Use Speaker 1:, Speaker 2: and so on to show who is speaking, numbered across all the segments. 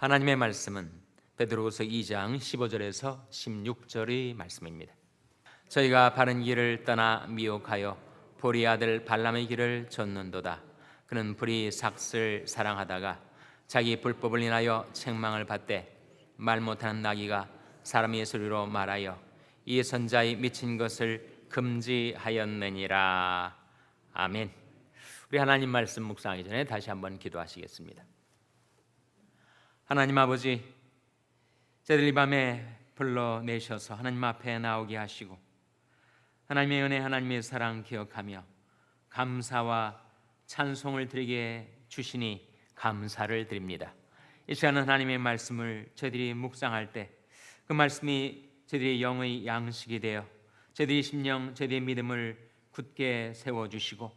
Speaker 1: 하나님의 말씀은 베드로후서 2장 15절에서 16절의 말씀입니다. 저희가 바른 길을 떠나 미혹하여 보리 아들 발람의 길을 좇는도다. 그는 불의 삭슬 사랑하다가 자기 불법을 인하여 책망을 받되 말 못하는 나귀가 사람의 소리로 말하여 이 선자의 미친 것을 금지하였느니라. 아멘. 우리 하나님 말씀 묵상하기 전에 다시 한번 기도하시겠습니다. 하나님 아버지, 저희들 이 밤에 불러내셔서 하나님 앞에 나오게 하시고 하나님의 은혜, 하나님의 사랑 기억하며 감사와 찬송을 드리게 주시니 감사를 드립니다. 이 시간은 하나님의 말씀을 저희들이 묵상할 때 그 말씀이 저희들의 영의 양식이 되어 저희들의 심령, 저희들의 믿음을 굳게 세워주시고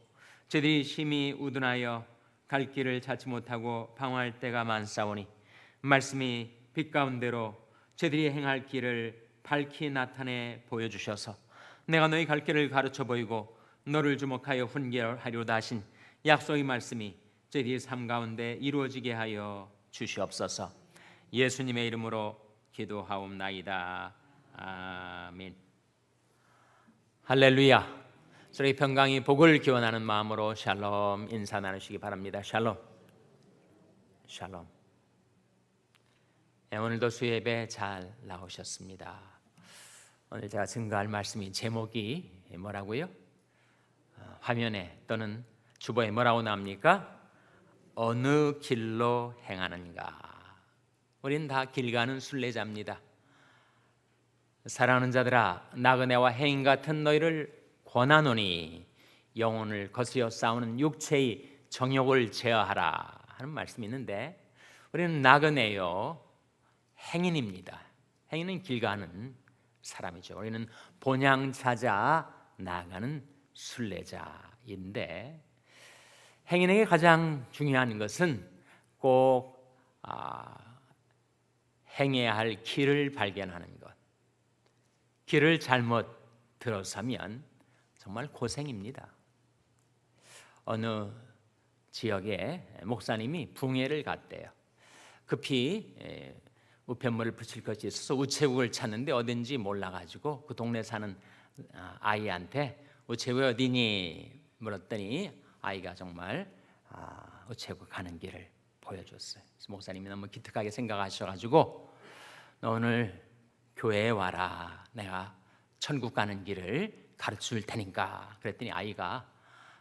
Speaker 1: 저희들이 심히 우둔하여 갈 길을 찾지 못하고 방황할 때가 많사오니 말씀이 빛 가운데로 저희들이 행할 길을 밝히 나타내 보여주셔서 내가 너희 갈 길을 가르쳐 보이고 너를 주목하여 훈계하리로다 하신 약속의 말씀이 저희들의 삶 가운데 이루어지게 하여 주시옵소서. 예수님의 이름으로 기도하옵나이다. 아멘. 할렐루야. 저희 평강이 복을 기원하는 마음으로 샬롬 인사 나누시기 바랍니다. 샬롬. 샬롬. 오늘도 수예배 잘 나오셨습니다. 오늘 제가 증거할 말씀이 제목이 뭐라고요? 화면에 또는 주보에 뭐라고 나옵니까? 어느 길로 행하는가? 우린 다 길 가는 순례자입니다. 사랑하는 자들아, 나그네와 해인 같은 너희를 권하노니 영혼을 거스려 싸우는 육체의 정욕을 제어하라 하는 말씀이 있는데 우리는 나그네요, 행인입니다. 행인은 길 가는 사람이죠. 우리는 본향 찾아 나아가는 순례자인데 행인에게 가장 중요한 것은 꼭 행해야 할 길을 발견하는 것. 길을 잘못 들어서면 정말 고생입니다. 어느 지역에 목사님이 붕해를 갔대요. 급히 우편물을 붙일 것이 있어서 우체국을 찾는데 어딘지 몰라가지고 그 동네 사는 아이한테 우체국이 어디니 물었더니 아이가 정말 우체국 가는 길을 보여줬어요. 그래서 목사님이 너무 기특하게 생각하셔가지고 너 오늘 교회에 와라. 내가 천국 가는 길을 가르쳐줄 테니까. 그랬더니 아이가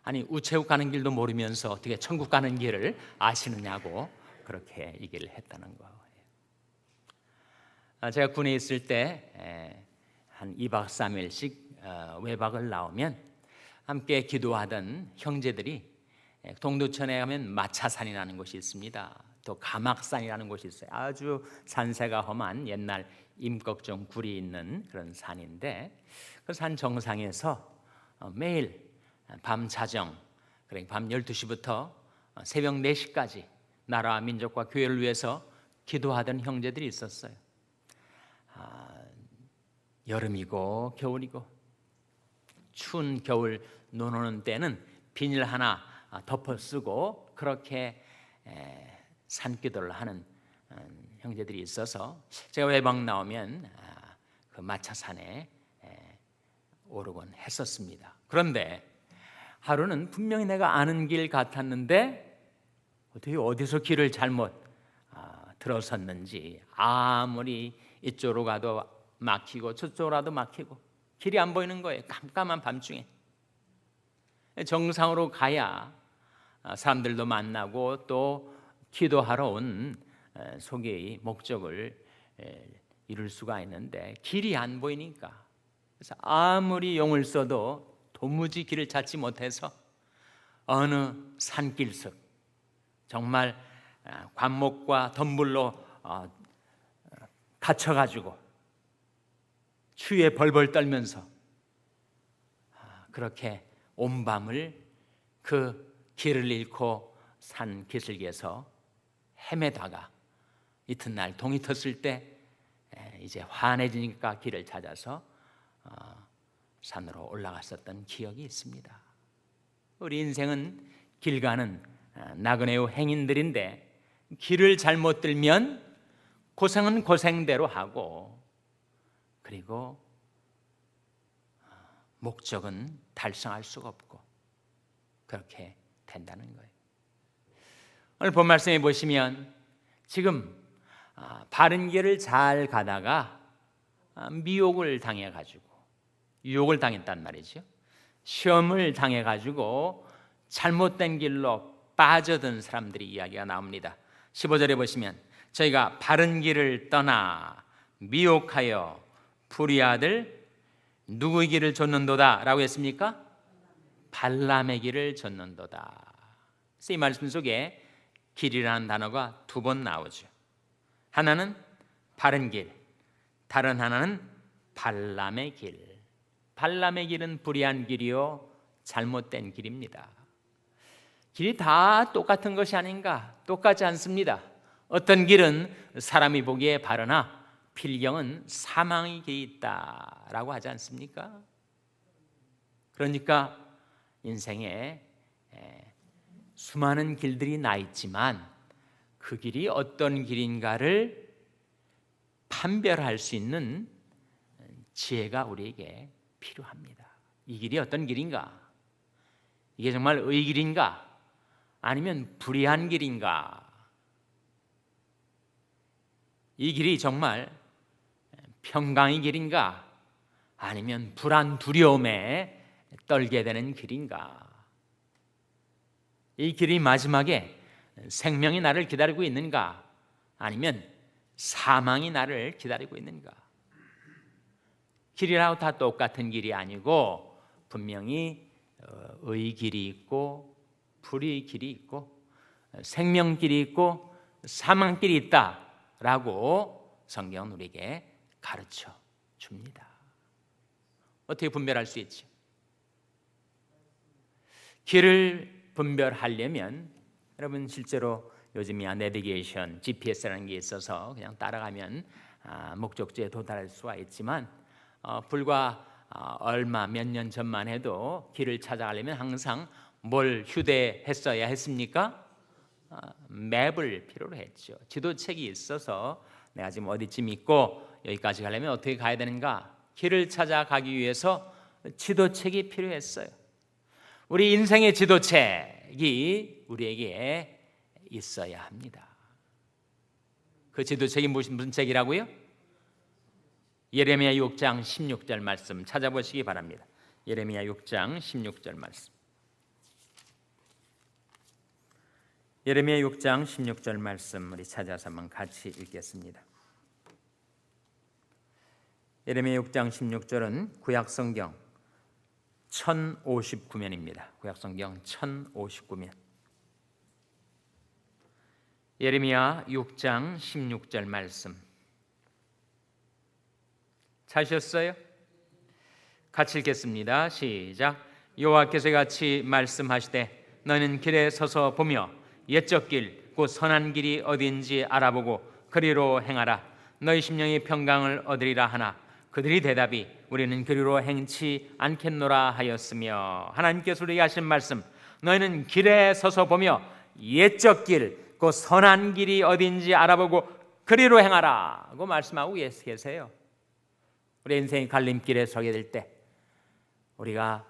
Speaker 1: 아니 우체국 가는 길도 모르면서 어떻게 천국 가는 길을 아시느냐고 그렇게 얘기를 했다는 거예요. 제가 군에 있을 때 한 2박 3일씩 외박을 나오면 함께 기도하던 형제들이 동두천에 가면 마차산이라는 곳이 있습니다. 또 가막산이라는 곳이 있어요. 아주 산세가 험한 옛날 임꺽정 굴이 있는 그런 산인데 그 산 정상에서 매일 밤 자정, 그러니까 밤 12시부터 새벽 4시까지 나라와 민족과 교회를 위해서 기도하던 형제들이 있었어요. 여름이고 겨울이고 추운 겨울 눈 오는 때는 비닐 하나 덮어 쓰고 그렇게 산기도를 하는 형제들이 있어서 제가 외박 나오면 그 마차산에 오르곤 했었습니다. 그런데 하루는 분명히 내가 아는 길 같았는데 어떻게 어디서 길을 잘못 들어섰는지 아무리 이쪽으로 가도 막히고 저쪽으로 가도 막히고 길이 안 보이는 거예요. 깜깜한 밤중에. 정상으로 가야 사람들도 만나고 또 기도하러 온 소개의 목적을 이룰 수가 있는데 길이 안 보이니까 그래서 아무리 용을 써도 도무지 길을 찾지 못해서 어느 산길석 정말 관목과 덤불로 갇혀가지고 추위에 벌벌 떨면서 그렇게 온 밤을 그 길을 잃고 산 기슭에서 헤매다가 이튿날 동이 텄을 때 이제 환해지니까 길을 찾아서 산으로 올라갔었던 기억이 있습니다. 우리 인생은 길 가는 나그네의 행인들인데 길을 잘못 들면 고생은 고생대로 하고, 그리고 목적은 달성할 수가 없고, 그렇게 된다는 거예요. 오늘 본 말씀에 보시면 지금 바른 길을 잘 가다가 미혹을 당해가지고, 유혹을 당했단 말이죠. 시험을 당해가지고 잘못된 길로 빠져든 사람들이 이야기가 나옵니다. 15절에 보시면 저희가 바른 길을 떠나 미혹하여 불의아들 누구의 길을 좇는도다 라고 했습니까? 발람의 길을 좇는도다. 그래서 이 말씀 속에 길이라는 단어가 두 번 나오죠. 하나는 바른 길, 다른 하나는 발람의 길. 발람의 길은 불의한 길이요 잘못된 길입니다. 길이 다 똑같은 것이 아닌가? 똑같지 않습니다. 어떤 길은 사람이 보기에 바르나 필경은 사망의 길이 있다라고 하지 않습니까? 그러니까 인생에 수많은 길들이 나 있지만 그 길이 어떤 길인가를 판별할 수 있는 지혜가 우리에게 필요합니다. 이 길이 어떤 길인가? 이게 정말 의 길인가? 아니면 불의한 길인가? 이 길이 정말 평강의 길인가? 아니면 불안, 두려움에 떨게 되는 길인가? 이 길이 마지막에 생명이 나를 기다리고 있는가? 아니면 사망이 나를 기다리고 있는가? 길이라고 다 똑같은 길이 아니고 분명히 의 길이 있고 불의의 길이 있고 생명길이 있고 사망길이 있다라고 성경은 우리에게 가르쳐 줍니다. 어떻게 분별할 수 있죠? 길을 분별하려면 여러분 실제로 요즘이야 내비게이션, GPS라는 게 있어서 그냥 따라가면 목적지에 도달할 수가 있지만 불과 얼마 몇 년 전만 해도 길을 찾아가려면 항상 뭘 휴대했어야 했습니까? 맵을 필요로 했죠. 지도책이 있어서 내가 지금 어디쯤 있고 여기까지 가려면 어떻게 가야 되는가? 길을 찾아가기 위해서 지도책이 필요했어요. 우리 인생의 지도책이 우리에게 있어야 합니다. 그 지도책이 무슨 책이라고요? 예레미야 6장 16절 말씀 찾아보시기 바랍니다. 예레미야 6장 16절 말씀. 예레미야 6장 16절 말씀 우리 찾아서 한번 같이 읽겠습니다. 예레미야 6장 16절은 구약성경 1059면입니다. 구약성경 1059면. 예레미야 6장 16절 말씀 찾으셨어요? 같이 읽겠습니다. 시작. 여호와께서 같이 말씀하시되 너는 길에 서서 보며 옛적 길 곧 선한 길이 어딘지 알아보고 그리로 행하라. 너희 심령이 평강을 얻으리라 하나 그들이 대답이 우리는 그리로 행치 않겠노라 하였으며, 하나님께서 우리에게 하신 말씀, 너희는 길에 서서 보며 옛적 길 그 선한 길이 어딘지 알아보고 그리로 행하라 고 말씀하고 계세요. 우리 인생의 갈림길에 서게 될 때, 우리가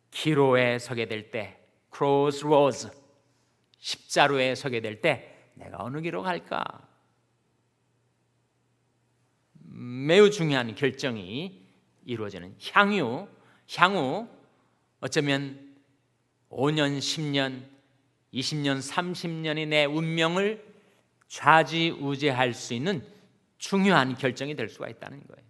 Speaker 1: 기로에 서게 될 때, crossroads, 십자로에 서게 될 때 내가 어느 길로 갈까? 매우 중요한 결정이 이루어지는 향후 어쩌면 5년, 10년, 20년, 30년이 내 운명을 좌지우지할 수 있는 중요한 결정이 될 수가 있다는 거예요.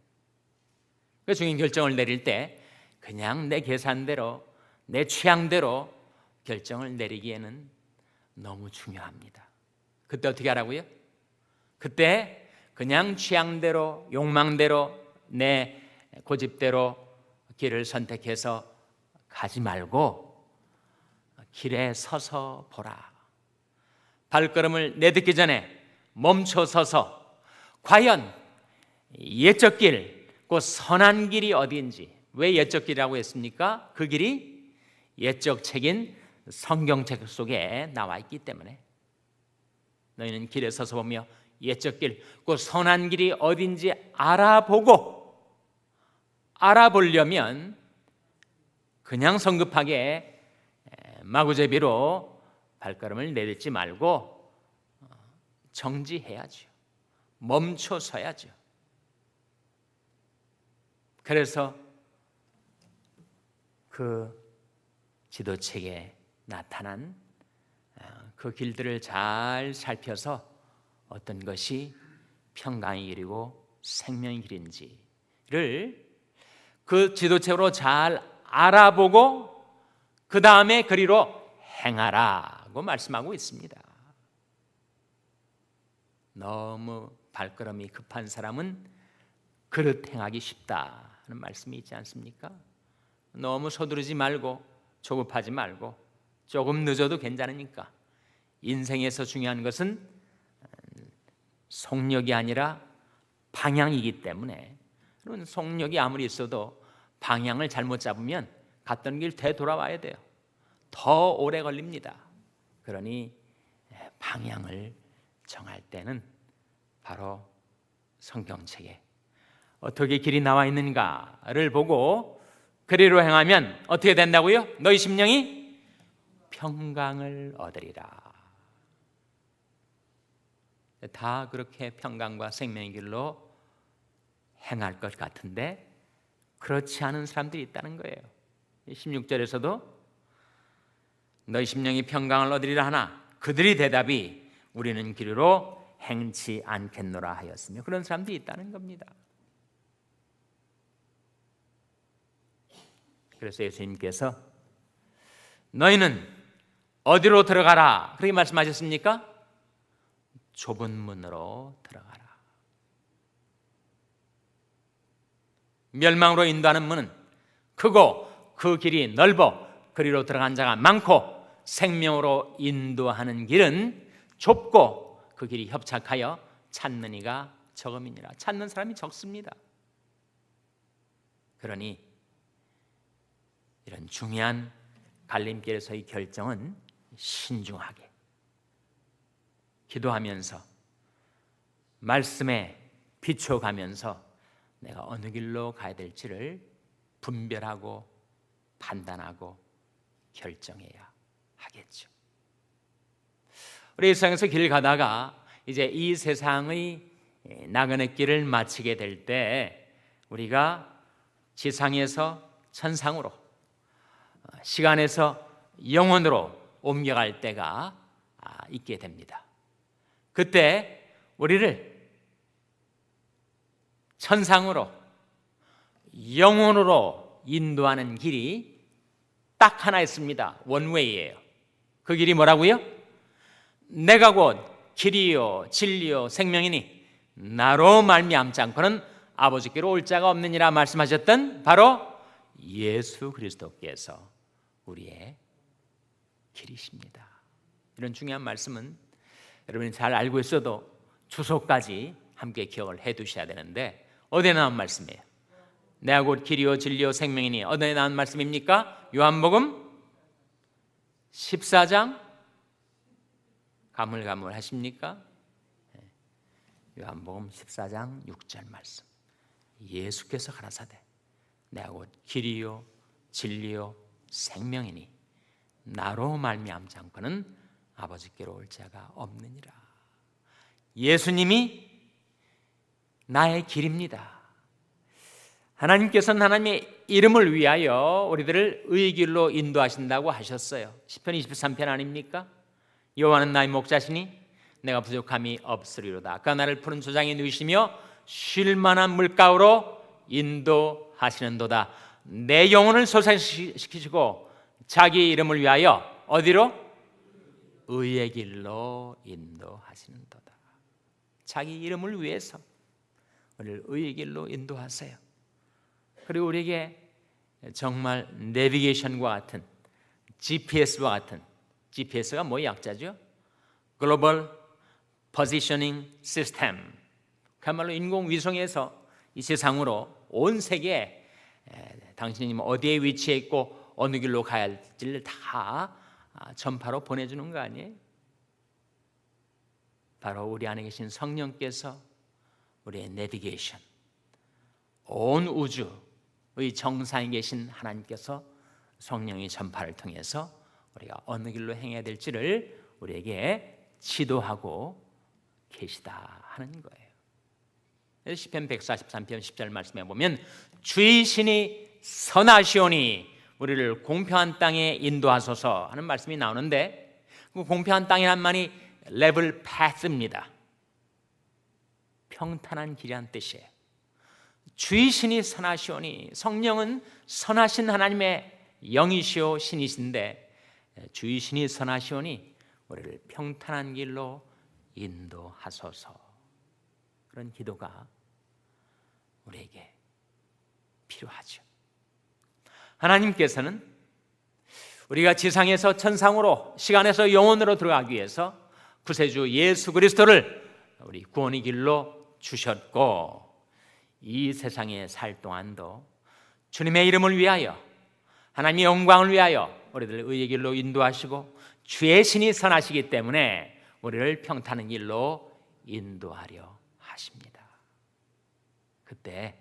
Speaker 1: 그 중요한 결정을 내릴 때 그냥 내 계산대로, 내 취향대로 결정을 내리기에는 너무 중요합니다. 그때 어떻게 하라고요? 그때 그냥 취향대로, 욕망대로, 내 고집대로 길을 선택해서 가지 말고 길에 서서 보라. 발걸음을 내딛기 전에 멈춰 서서 과연 옛적 길, 그 선한 길이 어디인지. 왜 옛적 길이라고 했습니까? 그 길이 옛적 책인 성경책 속에 나와 있기 때문에. 너희는 길에 서서 보며 옛적 길, 그 선한 길이 어딘지 알아보려면 그냥 성급하게 마구제비로 발걸음을 내딛지 말고 정지해야죠. 멈춰 서야죠. 그래서 그 지도책에 나타난 그 길들을 잘 살펴서 어떤 것이 평강의 길이고 생명의 길인지를 그 지도책으로 잘 알아보고 그 다음에 그리로 행하라고 말씀하고 있습니다. 너무 발걸음이 급한 사람은 그릇 행하기 쉽다 하는 말씀이 있지 않습니까? 너무 서두르지 말고 조급하지 말고 조금 늦어도 괜찮으니까. 인생에서 중요한 것은 속력이 아니라 방향이기 때문에, 그런 속력이 아무리 있어도 방향을 잘못 잡으면 갔던 길 되돌아와야 돼요. 더 오래 걸립니다. 그러니 방향을 정할 때는 바로 성경책에 어떻게 길이 나와 있는가를 보고 그리로 행하면 어떻게 된다고요? 너희 심령이 평강을 얻으리라. 다 그렇게 평강과 생명의 길로 행할 것 같은데 그렇지 않은 사람들이 있다는 거예요. 16절에서도 너희 심령이 평강을 얻으리라 하나 그들이 대답이 우리는 길로 행치 않겠노라 하였으며, 그런 사람들이 있다는 겁니다. 그래서 예수님께서 너희는 어디로 들어가라 그렇게 말씀하셨습니까? 좁은 문으로 들어가라. 멸망으로 인도하는 문은 크고 그 길이 넓어 그리로 들어간 자가 많고, 생명으로 인도하는 길은 좁고 그 길이 협착하여 찾는 이가 적음이니라. 찾는 사람이 적습니다. 그러니 이런 중요한 갈림길에서의 결정은 신중하게 기도하면서 말씀에 비춰가면서 내가 어느 길로 가야 될지를 분별하고 판단하고 결정해야 하겠죠. 우리 세상에서 길 가다가 이제 이 세상의 나그네 길을 마치게 될 때 우리가 지상에서 천상으로, 시간에서 영원으로 옮겨갈 때가 있게 됩니다. 그때 우리를 천상으로 영원으로 인도하는 길이 딱 하나 있습니다. 원웨이예요. 그 길이 뭐라고요? 내가 곧 길이요 진리요 생명이니 나로 말미암지 않고는 아버지께로 올 자가 없느니라 말씀하셨던 바로 예수 그리스도께서 우리의 길이십니다. 이런 중요한 말씀은 여러분이 잘 알고 있어도 주소까지 함께 기억을 해 두셔야 되는데, 어디에 나온 말씀이에요? 내가 곧 길이요 진리요 생명이니 어디에 나온 말씀입니까? 요한복음 14장 가물가물하십니까? 요한복음 14장 6절 말씀. 예수께서 가라사대 내가 곧 길이요 진리요 생명이니 나로 말미암지 않고는 아버지께로 올 자가 없느니라. 예수님이 나의 길입니다. 하나님께서는 하나님의 이름을 위하여 우리들을 의의 길로 인도하신다고 하셨어요. 시편 23편 아닙니까? 여호와는 나의 목자시니 내가 부족함이 없으리로다. 그가 나를 푸른 초장에 누이시며 쉴 만한 물가로 인도하시는도다. 내 영혼을 소생시키시고 자기 이름을 위하여 어디로? 의의 길로 인도하시는도다. 자기 이름을 위해서 우리를 의의 길로 인도하세요. 그리고 우리에게 정말 내비게이션과 같은, GPS와 같은, GPS가 뭐의 약자죠? 글로벌 포지셔닝 시스템, 그야말로 인공위성에서 이 세상으로 온 세계에 당신이 어디에 위치해 있고 어느 길로 가야 할지를 다 전파로 보내주는 거 아니에요? 바로 우리 안에 계신 성령께서 우리의 내비게이션, 온 우주의 정상에 계신 하나님께서 성령의 전파를 통해서 우리가 어느 길로 행해야 될지를 우리에게 지도하고 계시다 하는 거예요. 그래서 시편 143편 10절 말씀에 보면 주의 신이 선하시오니 우리를 공평한 땅에 인도하소서 하는 말씀이 나오는데, 그 공평한 땅이란 말이 레벨 패스입니다. 평탄한 길이란 뜻이에요. 주의 신이 선하시오니, 성령은 선하신 하나님의 영이시오 신이신데, 주의 신이 선하시오니 우리를 평탄한 길로 인도하소서. 그런 기도가 우리에게 필요하죠. 하나님께서는 우리가 지상에서 천상으로, 시간에서 영혼으로 들어가기 위해서 구세주 예수 그리스도를 우리 구원의 길로 주셨고, 이 세상에 살 동안도 주님의 이름을 위하여, 하나님의 영광을 위하여 우리들 의의 길로 인도하시고, 주의 신이 선하시기 때문에 우리를 평탄한 길로 인도하려 하십니다. 그때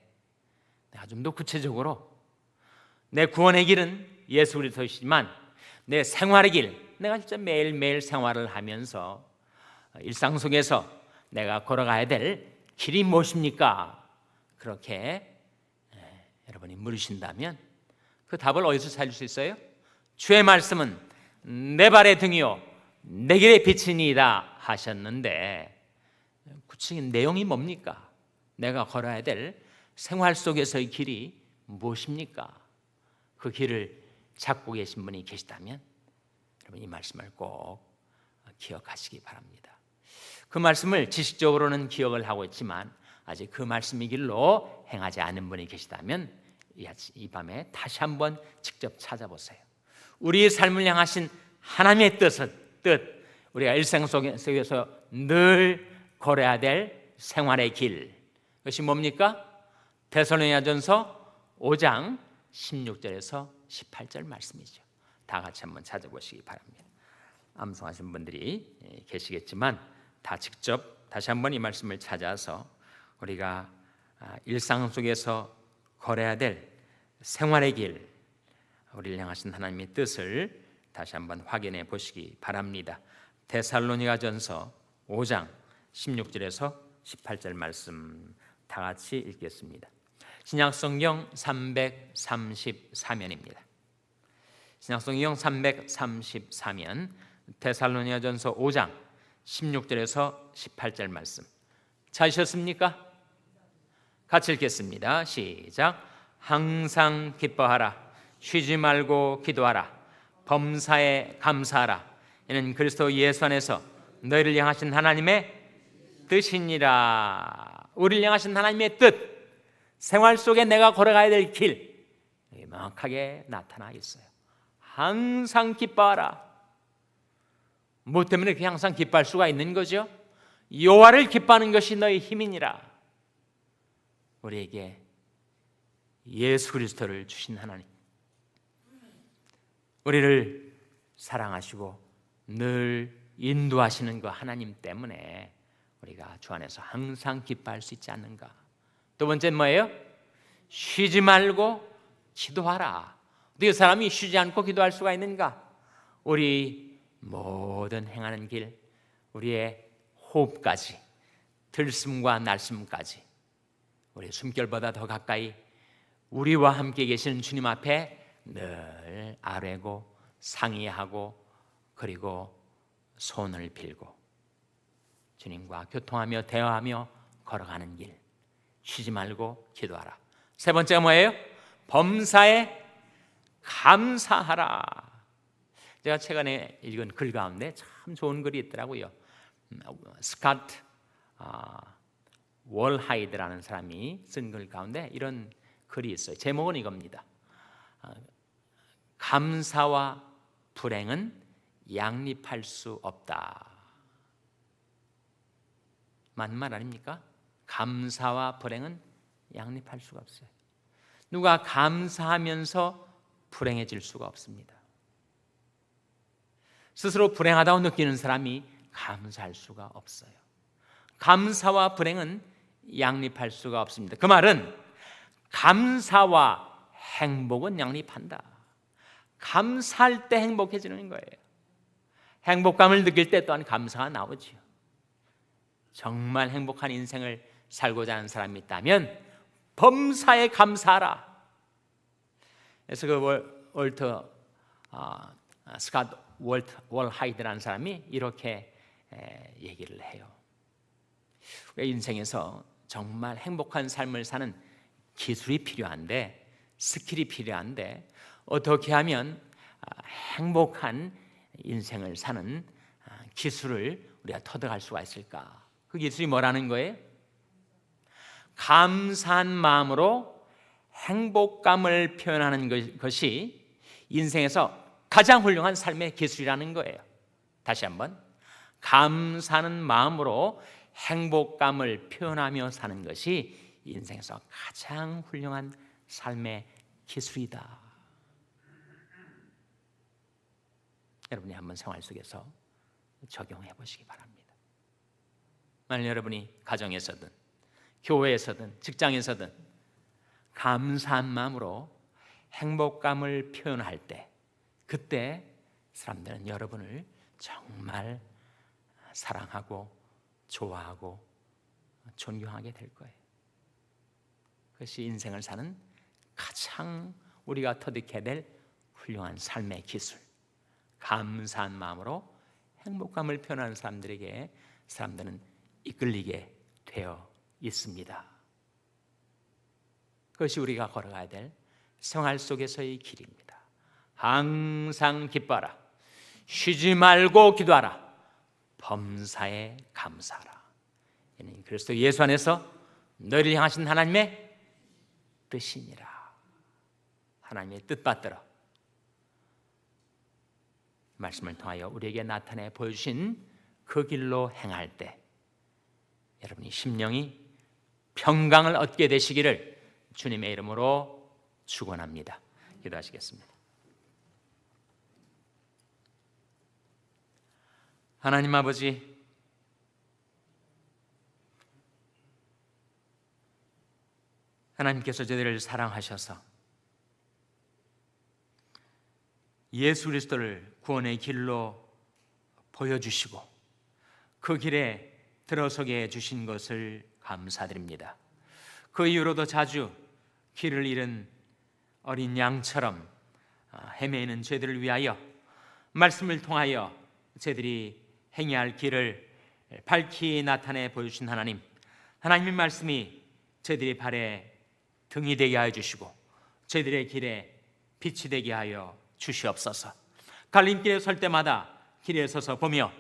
Speaker 1: 내가 좀 더 구체적으로 내 구원의 길은 예수 그리스도이시지만 내 생활의 길, 내가 진짜 매일매일 생활을 하면서 일상 속에서 내가 걸어가야 될 길이 무엇입니까? 그렇게 여러분이 물으신다면 그 답을 어디서 찾을 수 있어요? 주의 말씀은 내 발의 등이요 내 길의 빛이니이다 하셨는데, 구체적인 내용이 뭡니까? 내가 걸어야 될 생활 속에서의 길이 무엇입니까? 그 길을 찾고 계신 분이 계시다면 여러분 이 말씀을 꼭 기억하시기 바랍니다. 그 말씀을 지식적으로는 기억을 하고 있지만 아직 그 말씀의 길로 행하지 않은 분이 계시다면 이 밤에 다시 한번 직접 찾아보세요. 우리의 삶을 향하신 하나님의 뜻, 우리가 일생 속에서 늘 걸어야 될 생활의 길, 그것이 뭡니까? 데살로니가전서 5장 16절에서 18절 말씀이죠. 다 같이 한번 찾아보시기 바랍니다. 암송하신 분들이 계시겠지만 다 직접 다시 한번 이 말씀을 찾아서 우리가 일상 속에서 걸어야 될 생활의 길, 우리를 향하신 하나님의 뜻을 다시 한번 확인해 보시기 바랍니다. 데살로니가전서 5장 16절에서 18절 말씀 다 같이 읽겠습니다. 신약성경 334면입니다. 신약성경 334면 데살로니가전서 5장 16절에서 18절 말씀 찾으셨습니까? 같이 읽겠습니다. 시작. 항상 기뻐하라. 쉬지 말고 기도하라. 범사에 감사하라. 이는 그리스도 예수 안에서 너희를 향하신 하나님의 뜻이니라. 우리를 향하신 하나님의 뜻, 생활 속에 내가 걸어가야 될 길 명확하게 나타나 있어요. 항상 기뻐하라. 뭐 때문에 그렇게 항상 기뻐할 수가 있는 거죠? 여호와를 기뻐하는 것이 너희 힘이니라. 우리에게 예수 그리스도를 주신 하나님, 우리를 사랑하시고 늘 인도하시는 그 하나님 때문에 우리가 주 안에서 항상 기뻐할 수 있지 않는가. 두 번째는 뭐예요? 쉬지 말고 기도하라. 어떻게 사람이 쉬지 않고 기도할 수가 있는가? 우리 모든 행하는 길, 우리의 호흡까지, 들숨과 날숨까지, 우리 숨결보다 더 가까이 우리와 함께 계시는 주님 앞에 늘 아뢰고 상의하고 그리고 손을 빌고 주님과 교통하며 대화하며 걸어가는 길, 쉬지 말고 기도하라. 세 번째가 뭐예요? 범사에 감사하라. 제가 최근에 읽은 글 가운데 참 좋은 글이 있더라고요. 스캇 월하이드라는 사람이 쓴 글 가운데 이런 글이 있어요. 제목은 이겁니다. 감사와 불행은 양립할 수 없다. 맞는 말 아닙니까? 감사와 불행은 양립할 수가 없어요. 누가 감사하면서 불행해질 수가 없습니다. 스스로 불행하다고 느끼는 사람이 감사할 수가 없어요. 감사와 불행은 양립할 수가 없습니다. 그 말은 감사와 행복은 양립한다. 감사할 때 행복해지는 거예요. 행복감을 느낄 때 또한 감사가 나오지요. 정말 행복한 인생을 살고자 하는 사람이 있다면 범사에 감사하라. 그래서 그 스캇 월하이드라는 사람이 이렇게 얘기를 해요. 인생에서 정말 행복한 삶을 사는 기술이 필요한데, 스킬이 필요한데, 어떻게 하면 행복한 인생을 사는 기술을 우리가 터득할 수가 있을까? 그 기술이 뭐라는 거예요? 감사한 마음으로 행복감을 표현하는 것이 인생에서 가장 훌륭한 삶의 기술이라는 거예요. 다시 한번, 감사하는 마음으로 행복감을 표현하며 사는 것이 인생에서 가장 훌륭한 삶의 기술이다. 여러분이 한번 생활 속에서 적용해 보시기 바랍니다. 만약 여러분이 가정에서든 교회에서든 직장에서든 감사한 마음으로 행복감을 표현할 때, 그때 사람들은 여러분을 정말 사랑하고 좋아하고 존경하게 될 거예요. 그것이 인생을 사는 가장 우리가 터득해야 될 훌륭한 삶의 기술, 감사한 마음으로 행복감을 표현하는 사람들에게 사람들은 이끌리게 되어 있습니다. 그것이 우리가 걸어가야 될 생활 속에서의 길입니다. 항상 기뻐하라, 쉬지 말고 기도하라, 범사에 감사하라. 이는 그리스도 예수 안에서 너희를 향하신 하나님의 뜻이니라. 하나님의 뜻 받들어 말씀을 통하여 우리에게 나타내 보여주신 그 길로 행할 때 여러분이 심령이 평강을 얻게 되시기를 주님의 이름으로 축원합니다. 기도하시겠습니다. 하나님 아버지, 하나님께서 저희를 사랑하셔서 예수 그리스도를 구원의 길로 보여주시고 그 길에 들어서게 해주신 것을 감사드립니다. 그 이후로도 자주 길을 잃은 어린 양처럼 헤매는 죄들을 위하여 말씀을 통하여 저희들이 행해야 할 길을 밝히 나타내 보여주신 하나님, 하나님의 말씀이 저희들의 발에 등이 되게 하여 주시고 저희들의 길에 빛이 되게 하여 주시옵소서. 갈림길에 설 때마다 길에 서서 보며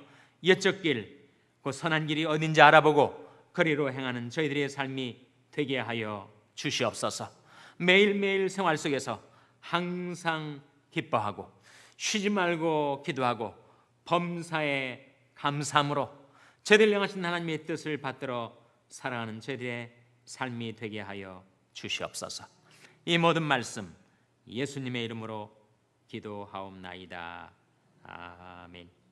Speaker 1: 옛적 길, 그 선한 길이 어딘지 알아보고 거리로 행하는 저희들의 삶이 되게 하여 주시옵소서. 매일매일 생활 속에서 항상 기뻐하고 쉬지 말고 기도하고 범사에 감사함으로 저희들 향하신 하나님의 뜻을 받들어 살아가는 저희들의 삶이 되게 하여 주시옵소서. 이 모든 말씀 예수님의 이름으로 기도하옵나이다. 아멘.